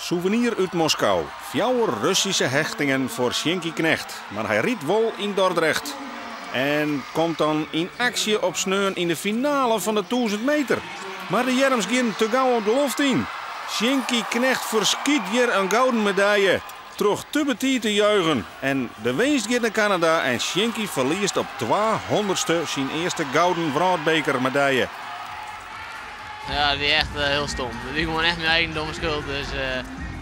Souvenir uit Moskou. 4 Russische hechtingen voor Sjenky Knecht. Maar hij riet wol in Dordrecht. En komt dan in actie op sneun in de finale van de 1000 meter. Maar de Jerms gaan te gauw op de loft in. Sjenky Knecht verskiet hier een gouden medaille. Terug te betiet te juichen. En de winst gaat naar Canada en Sjenky verliest op 200ste zijn eerste gouden wereldbekermedaille. Ja, dat is echt heel stom. Dat is gewoon echt mijn eigen domme schuld. Dus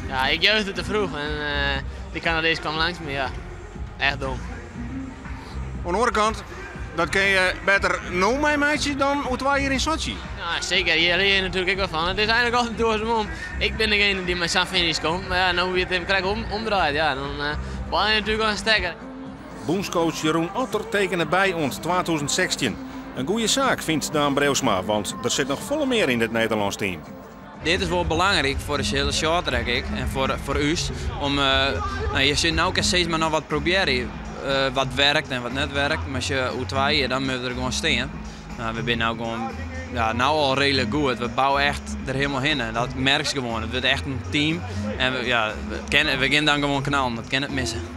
ja, ik juichte te vroeg en die Canadees kwam langs me. Ja, echt dom. Aan de andere kant, dat kun je beter nou mijn meisje dan hoe wij hier in Sochi. Ja, zeker. Hier leer je natuurlijk ook wel van. Het is eigenlijk altijd door zijn om. Ik ben degene die met zijn finish komt. Maar ja, nou wie het hem krijgt omdraait, ja, dan ben je natuurlijk wel een stekker. Bondscoach Jeroen Otter tekende bij ons 2016. Een goede zaak vindt Daan Breusma, want er zit nog volle meer in dit Nederlands team. Dit is wel belangrijk voor de hele short track en voor us. Om, je zit nou steeds maar nog wat proberen. Wat werkt en wat niet werkt. Maar als je U2 dan moeten we er gewoon staan. We zijn nou gewoon nou al redelijk goed. We bouwen echt er helemaal in. En dat merk je gewoon. Het wordt echt een team. En we gaan dan gewoon knallen. Dat kan het missen.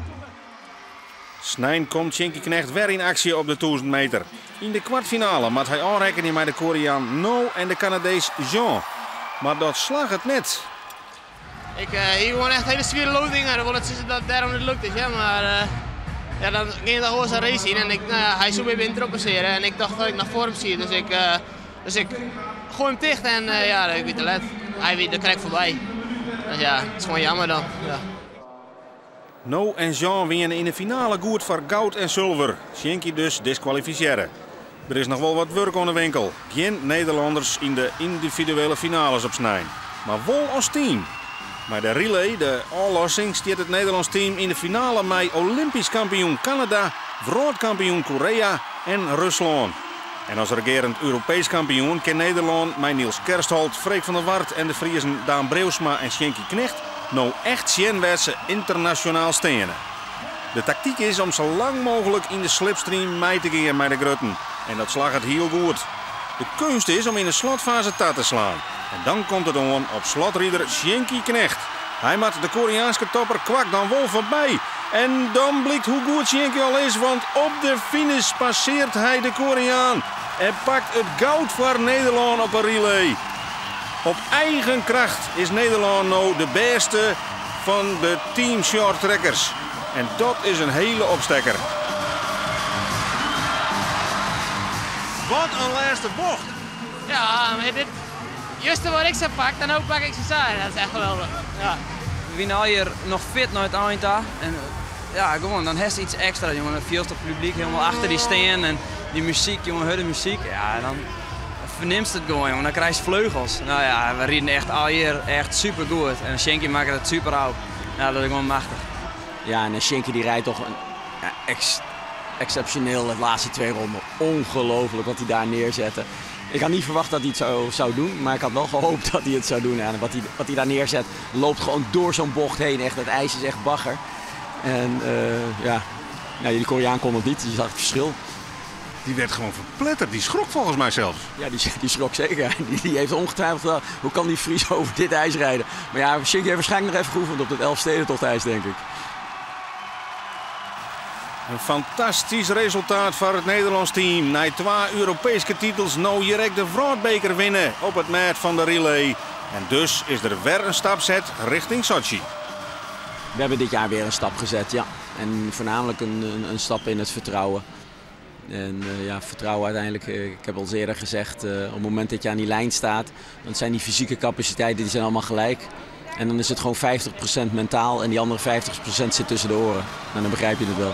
Snijn komt Sjenky Knecht weer in actie op de 1000 meter. In de kwartfinale moet hij aanrekenen met de Koreaan No en de Canadees Jean. Maar dat slag het net. Ik hier gewoon echt hele zwierde loodingen. Dat daarom het lukt is. Ja, maar ja, dan ging dat gewoon zijn race in. En hij zou weer in passeren. En ik dacht dat ik naar vorm zie. Dus ik gooi hem dicht en ja, ik weet te let. Hij weet de krijg voorbij. Dus ja, het is gewoon jammer dan. Ja. No en Jean winnen in de finale goed voor goud en zilver. Sjenky dus disqualificeren. Er is nog wel wat werk aan de winkel. Geen Nederlanders in de individuele finales op Snijn. Maar wel als team. Bij de relay, de aanlossing, staat het Nederlands team in de finale met Olympisch kampioen Canada, wereldkampioen Korea en Rusland. En als regerend Europees kampioen kan Nederland met Niels Kerstholt, Freek van der Wart en de Friezen Daan Breusma en Sjenky Knecht nou echt zenwetse internationaal stenen. De tactiek is om zo lang mogelijk in de slipstream mee te gaan met de grutten. En dat slag het heel goed. De kunst is om in de slotfase te slaan. En dan komt het aan op slotrieder Sjenky Knecht. Hij maakt de Koreaanse topper Kwak dan wel voorbij. En dan blijkt hoe goed Sjenky al is, want op de finish passeert hij de Koreaan. En pakt het goud voor Nederland op een relay. Op eigen kracht is Nederland nou de beste van de team shorttrekkers. En dat is een hele opstekker. Wat een laatste bocht. Ja, maar dit juist wat ik ze pak, dan ook pak ik ze samen. Dat is echt geweldig. Ja. We zijn al hier nog fit naar het eind. En ja, gewoon, dan heeft iets extra, jongen. Het veel publiek helemaal achter die staan en die muziek, jongen, de muziek. Ja, dan verneemt het gewoon, jongen. Dan krijg je vleugels. Nou ja, we rieden echt al hier echt super goed. En Sjenky maakt het super oud. Ja, dat is gewoon machtig. Ja, en Sjenky die rijdt toch exceptioneel de laatste 2 ronden. Ongelooflijk wat hij daar neerzette. Ik had niet verwacht dat hij het zo zou doen, maar ik had wel gehoopt dat hij het zou doen. En wat hij daar neerzet, loopt gewoon door zo'n bocht heen. Echt, het ijs is echt bagger. En ja, die Koreaan kon het niet, je zag het verschil. Die werd gewoon verpletterd, die schrok volgens mij zelfs. Ja, die schrok zeker. Die heeft ongetwijfeld gedacht, hoe kan die Fries over dit ijs rijden? Maar ja, Sjenky heeft waarschijnlijk nog even geoefend op het Elfstedentochtijs, denk ik. Een fantastisch resultaat voor het Nederlands team. Na 2 Europese titels nou direct de wereldbeker winnen op het mat van de relay. En dus is er weer een stap zet richting Sochi. We hebben dit jaar weer een stap gezet, ja. En voornamelijk een stap in het vertrouwen. En ja, vertrouwen uiteindelijk, ik heb al eerder gezegd, op het moment dat je aan die lijn staat, dan zijn die fysieke capaciteiten die zijn allemaal gelijk. En dan is het gewoon 50% mentaal en die andere 50% zit tussen de oren. En dan begrijp je het wel.